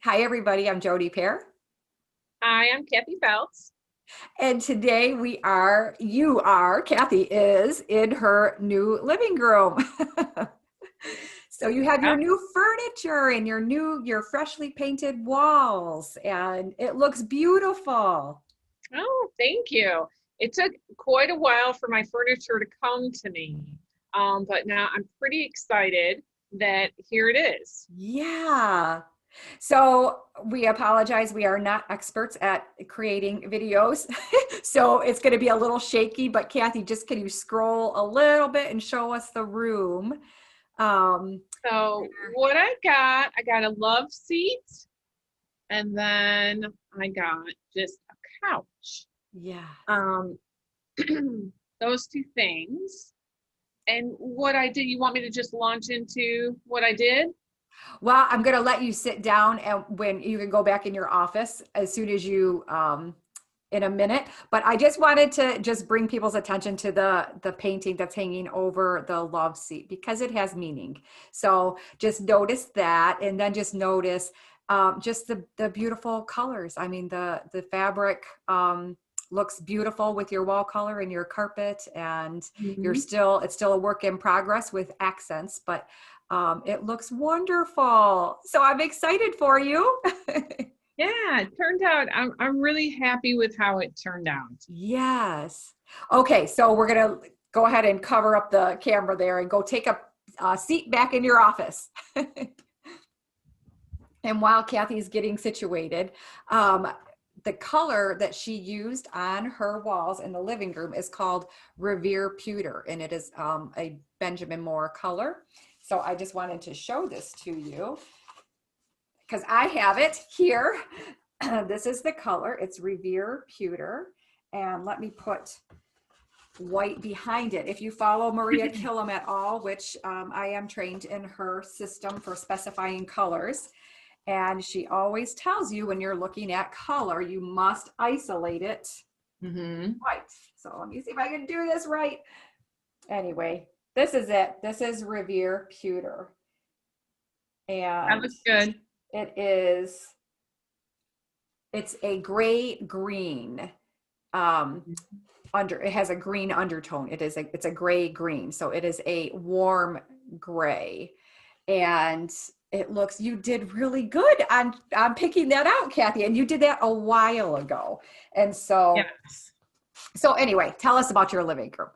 Hi, everybody. I'm Jody Pear. Hi, I'm Kathy Feltz. And today Kathy is in her new living room. So you have your Yep. new furniture and your freshly painted walls, and it looks beautiful. Oh, thank you. It took quite a while for my furniture to come to me, but now I'm pretty excited that here it is. Yeah. So we apologize. We are not experts at creating videos. So it's going to be a little shaky, but Kathy, just can you scroll a little bit and show us the room? Um, So what I got a love seat, and then I got just a couch. yeah. Um, those two things. And what I did, you want me to just launch into what I did? Well, I'm going to let you sit down and when you can go back in your office as soon as you, in a minute. But I just wanted to just bring people's attention to the painting that's hanging over the love seat because it has meaning. So just notice that, and then just notice just the beautiful colors. I mean, the fabric looks beautiful with your wall color and your carpet, and Mhm. it's still a work in progress with accents, but it looks wonderful. So I'm excited for you. Yeah, it turned out I'm really happy with how it turned out. Yes. Okay, so we're gonna go ahead and cover up the camera there and go take a seat back in your office. And while Kathy's getting situated, the color that she used on her walls in the living room is called Revere Pewter, and it is a Benjamin Moore color. So I just wanted to show this to you because I have it here. This is the color. It's Revere Pewter. And let me put white behind it. If you follow Maria Killam at all, which I am trained in her system for specifying colors, and she always tells you when you're looking at color, you must isolate it Hmm. white. So let me see if I can do this right. Anyway, this is it. This is Revere Pewter. That And looks good. it is, it's a gray green. It has a green undertone. It's a gray green. So it is a warm gray. And you did really good on picking that out, Kathy. And you did that a while ago. And Yes. so anyway, tell us about your living room.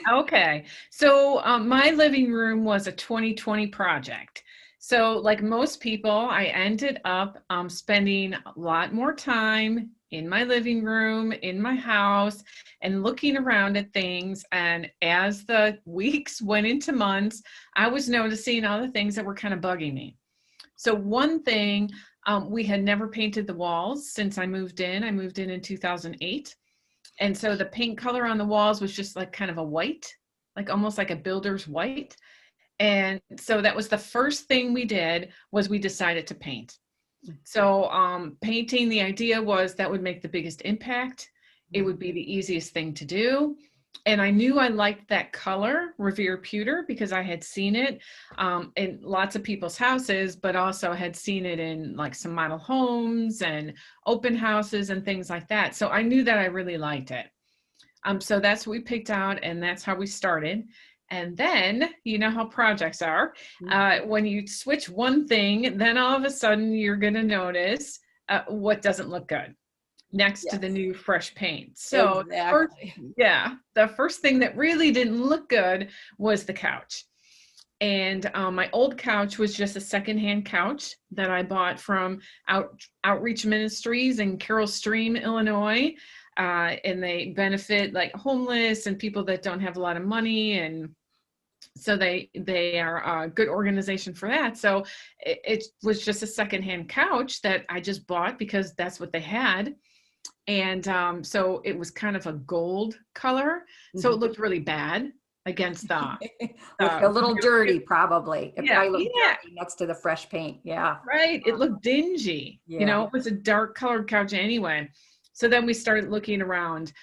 Okay. So my living room was a 2020 project. So like most people, I ended up spending a lot more time in my living room, in my house, and looking around at things. And as the weeks went into months, I was noticing all the things that were kind of bugging me. So one thing, we had never painted the walls since I moved in. I moved in 2008. And so the paint color on the walls was just like kind of a white, like almost like a builder's white. And so that was the first thing we did was we decided to paint. So painting, the idea was that would make the biggest impact. It would be the easiest thing to do. And I knew I liked that color, Revere Pewter, because I had seen it in lots of people's houses, but also had seen it in like some model homes and open houses and things like that. So I knew that I really liked it. So that's what we picked out, and that's how we started. And then, you know how projects are. When you switch one thing, then all of a sudden you're going to notice what doesn't look good next to the Yes, new fresh paint. So exactly. the first thing that really didn't look good was the couch. And my old couch was just a secondhand couch that I bought from Outreach Ministries in Carroll Stream, Illinois. And they benefit like homeless and people that don't have a lot of money, and so they are a good organization for that. So it was just a secondhand couch that I just bought because that's what they had. And so it was kind of a gold color, so it looked really bad against Looked a little dirty, probably. It yeah, probably looked yeah, dirty next to the fresh paint. Yeah. right. It looked dingy. You Yeah. know, it was a dark colored couch anyway. So then we started looking around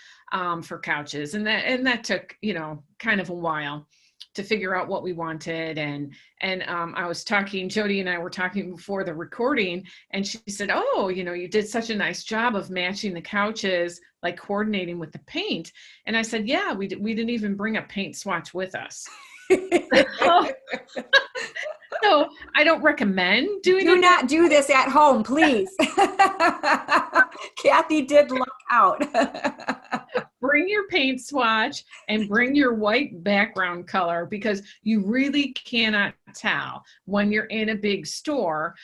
for couches, and that took, you know, kind of a while to figure out what we wanted. And I was talking, Jody and I were talking before the recording, and she said, oh, you know, you did such a nice job of matching the couches, like coordinating with the paint. And I said, yeah, we didn't even bring a paint swatch with us. So I don't recommend doing it. Do not do this at home, please. Cathy did luck out. Bring your paint swatch and bring your white background color, because you really cannot tell when you're in a big store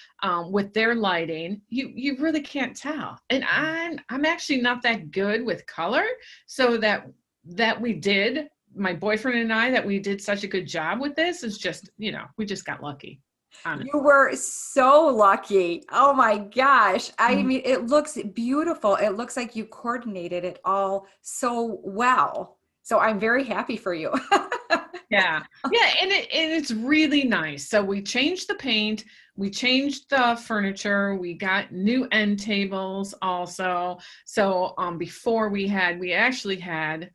with their lighting. You really can't tell. And I'm actually not that good with color, so that we did, my boyfriend and I, that we did such a good job with this is just, you know, we just got lucky. Honestly. You were so lucky. Oh my gosh. I mean, it looks beautiful. It looks like you coordinated it all so well. So I'm very happy for you. Yeah. And it's really nice. So we changed the paint, we changed the furniture, we got new end tables also. So before we actually had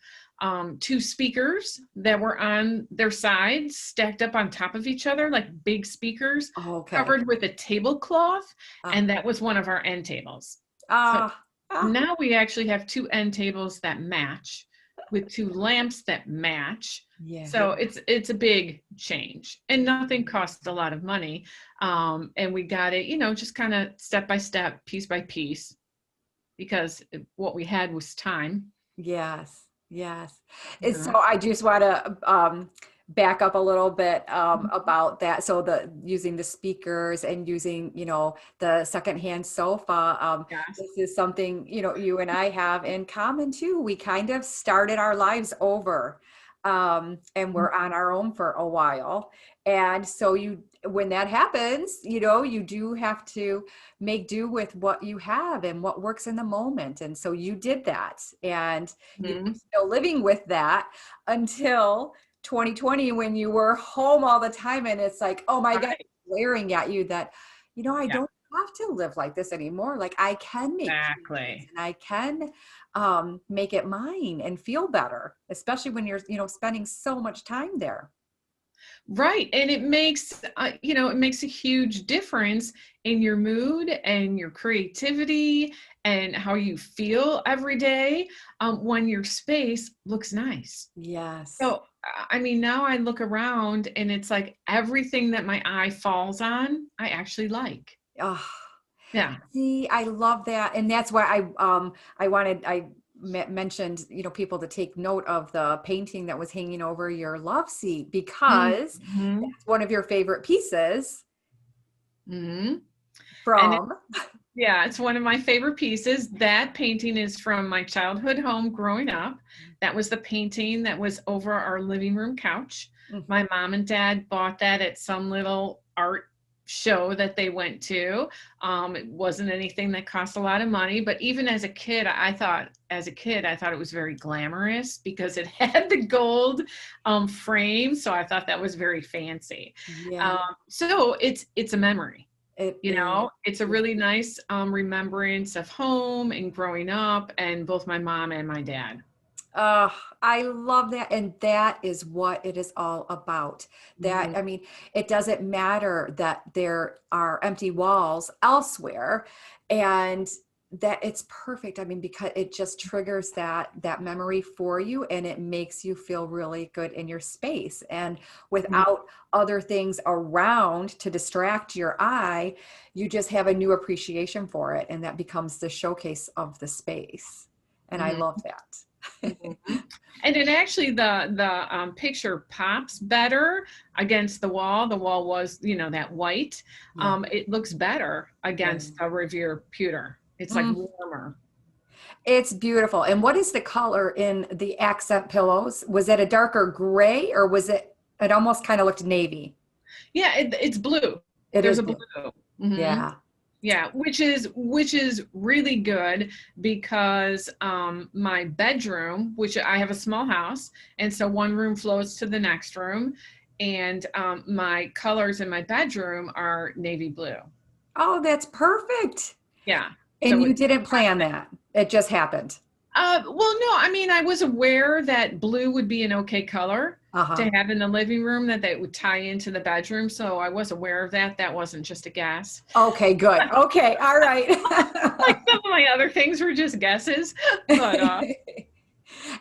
2 speakers that were on their sides, stacked up on top of each other, like big speakers, covered with a tablecloth. And that was one of our end tables. Now we actually have 2 end tables that match, with 2 lamps that match. Yeah. So it's a big change, and nothing costs a lot of money. And we got it, you know, just kind of step by step, piece by piece, because what we had was time. Yes. Yes. And so I just want to back up a little bit about that. So using the speakers and using, you know, the secondhand sofa, this is something, you know, you and I have in common too. We kind of started our lives over and we're on our own for a while. And so when that happens, you know, you do have to make do with what you have and what works in the moment. And so you did that, and you're still living with that until 2020, when you were home all the time. And it's like, oh my God, glaring at you that, you know, I don't have to live like this anymore. Like I can make changes, and I can make it mine and feel better, especially when you're, you know, spending so much time there. Right. And it makes, you know, it makes a huge difference in your mood and your creativity and how you feel every day when your space looks nice. Yes. So, I mean, now I look around and it's like everything that my eye falls on, I actually like. Oh, yeah. See, I love that. And that's why I mentioned, you know, people to take note of the painting that was hanging over your love seat, because that's one of your favorite pieces from. It's one of my favorite pieces. That painting is from my childhood home growing up. That was the painting that was over our living room couch. My mom and dad bought that at some little art show that they went to. It wasn't anything that cost a lot of money, but even as a kid, I thought it was very glamorous because it had the gold frame. So I thought that was very fancy. Yeah. So it's a memory. It's a really nice remembrance of home and growing up, and both my mom and my dad. I love that. And that is what it is all about. That, I mean, it doesn't matter that there are empty walls elsewhere, and that it's perfect. I mean, because it just triggers that memory for you, and it makes you feel really good in your space. And without other things around to distract your eye, you just have a new appreciation for it. And that becomes the showcase of the space. And I love that. And then actually the picture pops better against the wall. The wall was, that white. It looks better against a Revere pewter. It's like warmer. It's beautiful. And what is the color in the accent pillows? Was it a darker gray, or was it almost kind of looked navy? Yeah, it's blue. There's a blue. Yeah. Yeah, which is really good, because my bedroom, which I have a small house, and so one room flows to the next room, and my colors in my bedroom are navy blue. Oh, that's perfect. Yeah. And so you didn't plan that. It just happened. Well, no, I mean, I was aware that blue would be an okay color. to have in the living room that would tie into the bedroom. So I was aware of that. That wasn't just a guess. Okay, good. Okay, all right. Like some of my other things were just guesses, but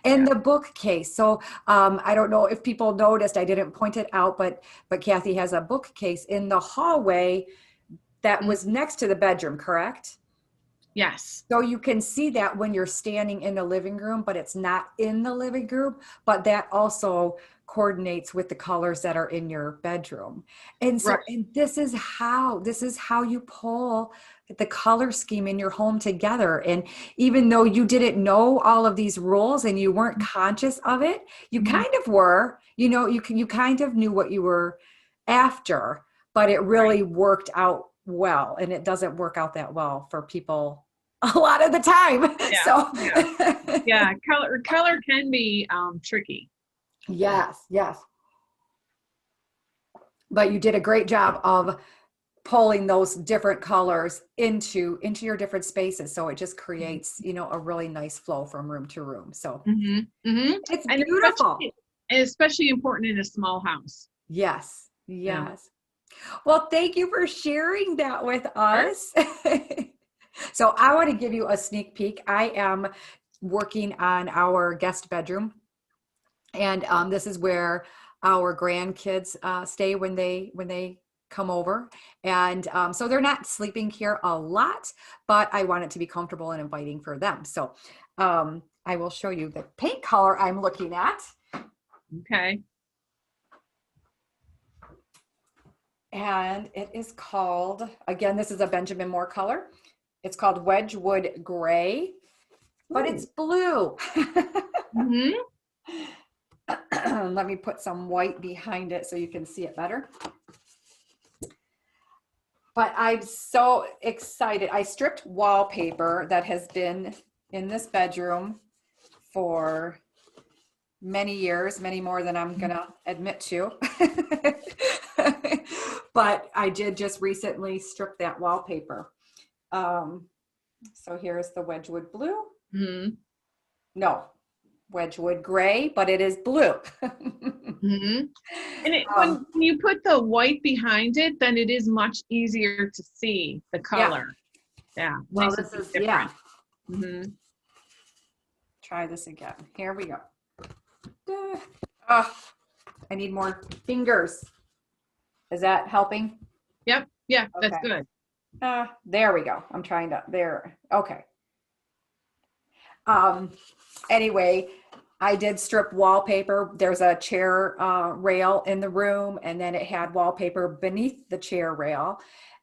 And yeah. the bookcase. So I don't know if people noticed, I didn't point it out, but Cathy has a bookcase in the hallway that was next to the bedroom, correct? Yes. So you can see that when you're standing in the living room, but it's not in the living room, but that also coordinates with the colors that are in your bedroom. And so, Right. and this is how you pull the color scheme in your home together. And even though you didn't know all of these rules and you weren't conscious of it, you kind of were, you kind of knew what you were after, but it really worked out well. And it doesn't work out that well for people a lot of the time. Yeah. So yeah. Color can be tricky. yes. But you did a great job of pulling those different colors into your different spaces. So it just creates, a really nice flow from room to room. So it's And beautiful. especially important in a small house. Yes. Yeah. Well, thank you for sharing that with us. So I want to give you a sneak peek. I am working on our guest bedroom. And this is where our grandkids stay when they come over. And so they're not sleeping here a lot, but I want it to be comfortable and inviting for them. So I will show you the paint color I'm looking at. Okay. And it is called, again, this is a Benjamin Moore color. It's called Wedgewood Gray, but it's blue. Let me put some white behind it so you can see it better. But I'm so excited. I stripped wallpaper that has been in this bedroom for many years, many more than I'm gonna admit to. But I did just recently strip that wallpaper. So here's the Wedgewood blue. No, Wedgewood gray, but it is blue. And when you put the white behind it, then it is much easier to see the color. Yeah. Well, this is different. Try this again. Here we go. I need more fingers. Is that helping? Yep. Yeah, Okay. that's good. There we go. I'm trying to, there. Okay. Anyway, I did strip wallpaper. There's a chair rail in the room, and then it had wallpaper beneath the chair rail.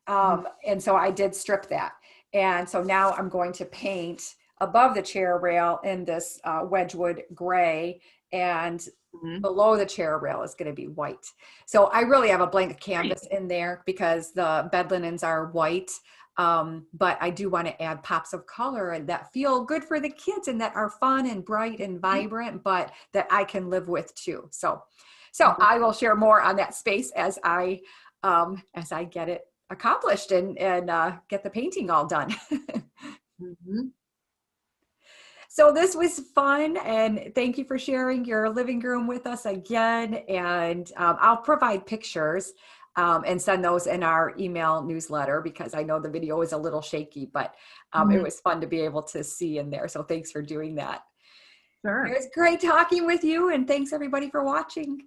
And so I did strip that. And so now I'm going to paint above the chair rail in this Wedgewood gray, and below the chair rail is going to be white. So I really have a blank canvas in there because the bed linens are white. But I do want to add pops of color and that feel good for the kids and that are fun and bright and vibrant, but that I can live with too. So I will share more on that space as I get it accomplished and get the painting all done. So this was fun, and thank you for sharing your living room with us again. And I'll provide pictures and send those in our email newsletter because I know the video is a little shaky, but it was fun to be able to see in there. So thanks for doing that. Sure. It was great talking with you, and thanks everybody for watching.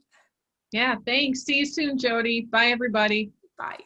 Yeah, thanks. See you soon, Jody. Bye, everybody. Bye.